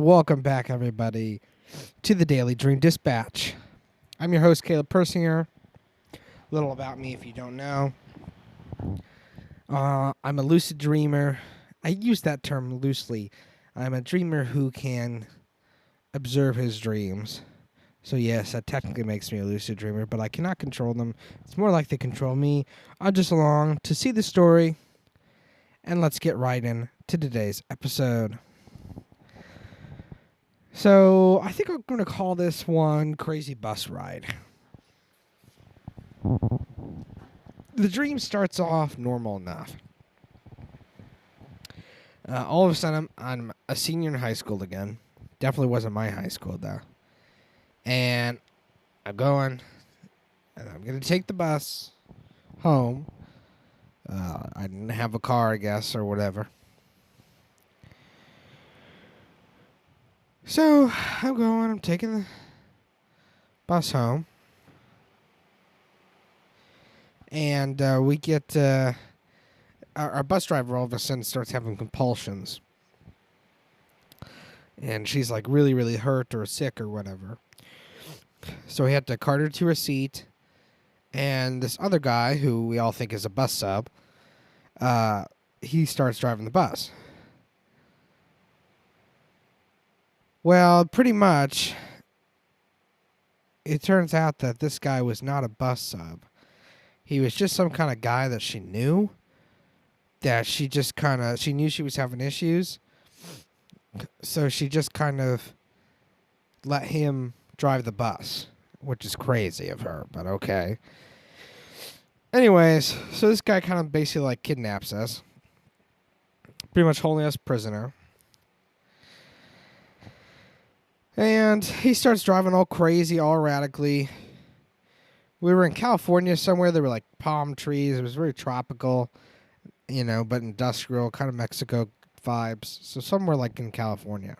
welcome back, everybody, to the Daily Dream Dispatch. I'm your host, Caleb Persinger. A little about me if you don't know. I'm a lucid dreamer. I use that term loosely. I'm a dreamer who can observe his dreams. So yes, that technically makes me a lucid dreamer, but I cannot control them. It's more like they control me. I'm just along to see the story, and let's get right into today's episode. So, I think I'm going to call this one Crazy Bus Ride. The dream starts off normal enough. All of a sudden, I'm a senior in high school again. Definitely wasn't my high school, though. And I'm going, and I'm going to take the bus home. I didn't have a car, I guess, or whatever. So, I'm taking the bus home. And we get, our bus driver all of a sudden starts having compulsions. And she's like really, really hurt or sick or whatever. So we had to cart her to her seat. And this other guy, who we all think is a bus sub, he starts driving the bus. Well, pretty much, it turns out that this guy was not a bus sub. He was just some kind of guy that she knew, that she knew she was having issues, so she just kind of let him drive the bus, which is crazy of her, but okay. Anyways, so this guy kind of basically like kidnaps us, pretty much holding us prisoner. And he starts driving all crazy, all erratically. We were in California somewhere. There were like palm trees. It was very tropical, but industrial, kind of Mexico vibes. So somewhere like in California.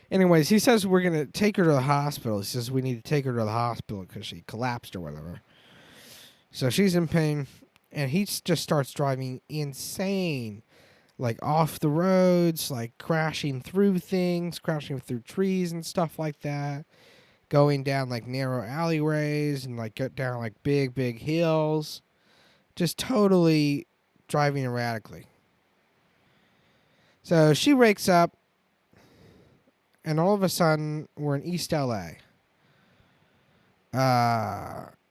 Anyways, he says we're going to take her to the hospital. He says we need to take her to the hospital because she collapsed or whatever. So she's in pain, and he just starts driving insane. Like off the roads, like crashing through things, crashing through trees and stuff like that. Going down like narrow alleyways and like get down like big, big hills. Just totally driving erratically. So she wakes up, and all of a sudden we're in East LA.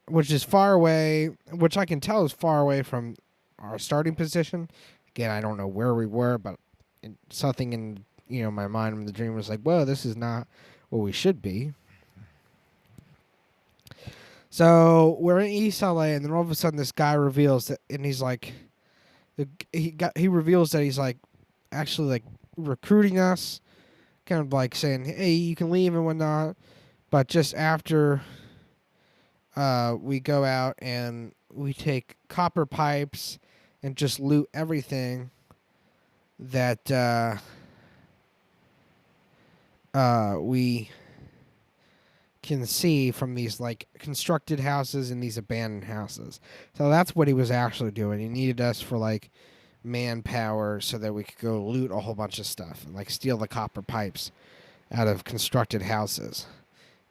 Which is far away, which I can tell is far away from our starting position. Again, I don't know where we were, but something in my mind in the dream was like, whoa, this is not where we should be. So we're in East LA, and then all of a sudden this guy reveals that, and he's like, he reveals that he's like actually like recruiting us, kind of like saying, hey, you can leave and whatnot, but just after we go out and we take copper pipes and just loot everything that we can see from these like constructed houses and these abandoned houses. So that's what he was actually doing. He needed us for like manpower so that we could go loot a whole bunch of stuff and like steal the copper pipes out of constructed houses.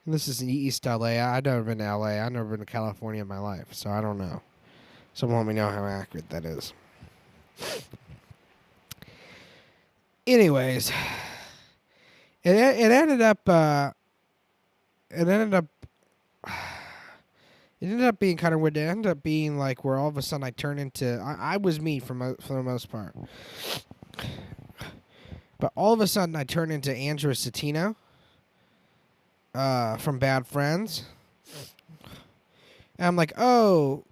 And this is in East LA. I've never been to LA. I've never been to California in my life, so I don't know. Someone let me know how accurate that is. Anyways, it ended up being kind of weird. It ended up being like where all of a sudden I turned into I was me for the most part, but all of a sudden I turned into Andrew Cetino from Bad Friends, and I'm like, oh.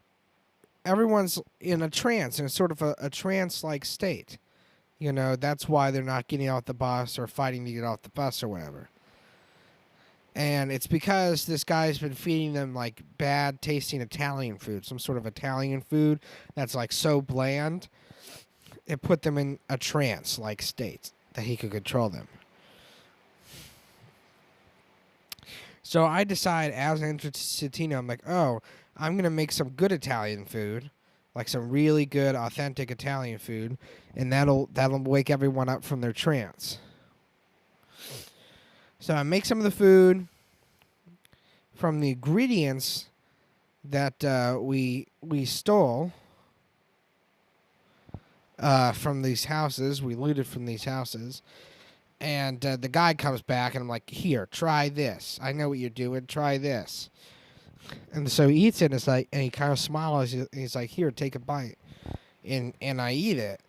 Everyone's in a trance, in sort of a trance-like state. That's why they're not getting off the bus or fighting to get off the bus or whatever. And it's because this guy's been feeding them, like, bad-tasting Italian food, some sort of Italian food that's, like, so bland, it put them in a trance-like state that he could control them. So I decide, as Andrew Cetino, I'm like, oh, I'm going to make some good Italian food, like some really good, authentic Italian food, and that'll wake everyone up from their trance. So I make some of the food from the ingredients that we stole from these houses. We looted from these houses. And the guy comes back, and I'm like, here, try this. I know what you're doing. Try this. And so he eats it, and, it's like, and he kind of smiles. And he's like, here, take a bite. And I eat it.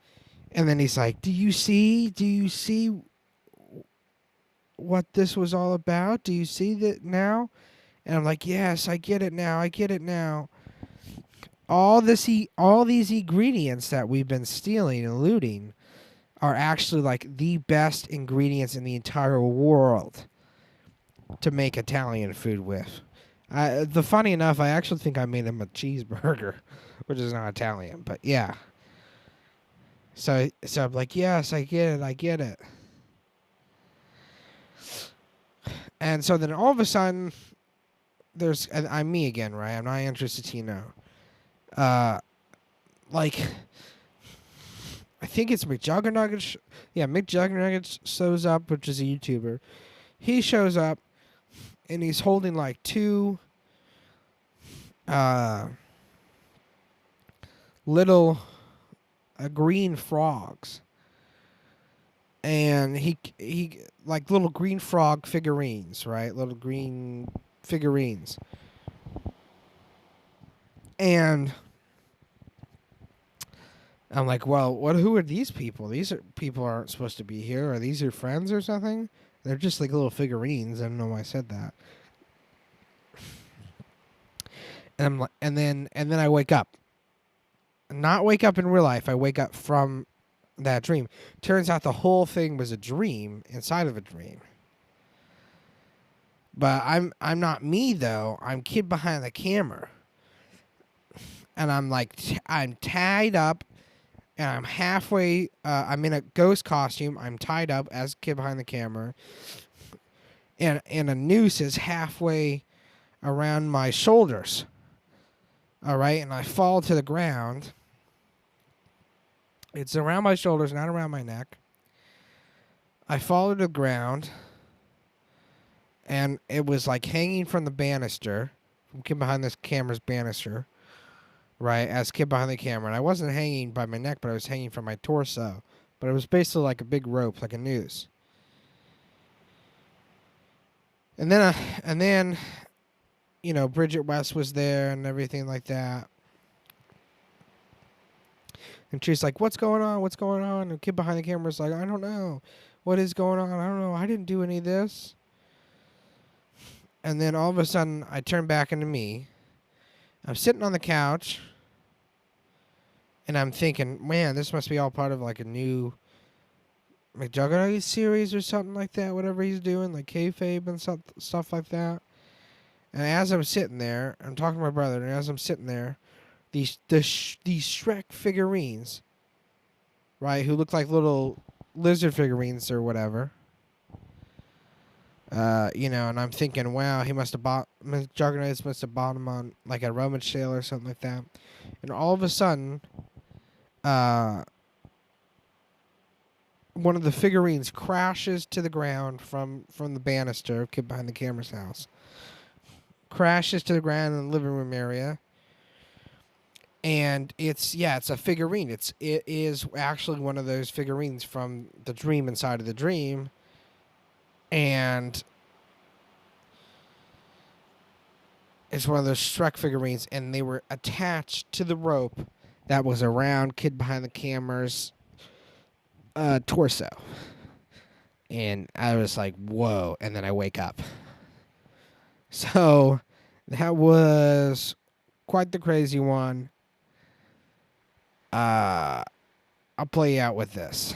And then he's like, do you see what this was all about? Do you see that now? And I'm like, yes, I get it now. All these ingredients that we've been stealing and looting are actually like the best ingredients in the entire world to make Italian food with. The funny enough, I actually think I made him a cheeseburger, which is not Italian, but yeah. So I'm like, yes, I get it. And so then all of a sudden, I'm me again, right? I'm not interested to like, I think it's McJuggernuggets. Yeah, McJuggernuggets shows up, which is a YouTuber. He shows up, and he's holding like two little green frogs. And he like little green frog figurines, right? Little green figurines. And I'm like, well, who are these people? People aren't supposed to be here. Are these your friends or something? They're just like little figurines. I don't know why I said that. And I'm like, and then I wake up. Not wake up in real life. I wake up from that dream. Turns out the whole thing was a dream inside of a dream. But I'm not me though. I'm kid behind the camera. And I'm like, I'm tied up, and I'm halfway. I'm in a ghost costume. I'm tied up as kid behind the camera, and a noose is halfway around my shoulders. All right, and I fall to the ground. It's around my shoulders, not around my neck. I fall to the ground, and it was like hanging from the banister, from kid behind this camera's banister, right, as kid behind the camera. And I wasn't hanging by my neck, but I was hanging from my torso. But it was basically like a big rope, like a noose. And then, you know, Bridget West was there and everything like that. And she's like, what's going on? What's going on? And the kid behind the camera is like, I don't know. What is going on? I don't know. I didn't do any of this. And then all of a sudden, I turn back into me. I'm sitting on the couch. And I'm thinking, man, this must be all part of like a new McJuggernuggets series or something like that. Whatever he's doing, like kayfabe and stuff like that. And as I'm sitting there, I'm talking to my brother. And as I'm sitting there, these Shrek figurines, right, who look like little lizard figurines or whatever. You know, and I'm thinking, wow, McJuggernuggets must have bought him on like a rummage sale or something like that. And all of a sudden, one of the figurines crashes to the ground from the banister, kid behind the camera's house. Crashes to the ground in the living room area. And it's a figurine. It is actually one of those figurines from the dream inside of the dream. And it's one of those Shrek figurines, and they were attached to the rope that was around kid behind the camera's torso. And I was like, whoa. And then I wake up. So that was quite the crazy one. I'll play you out with this.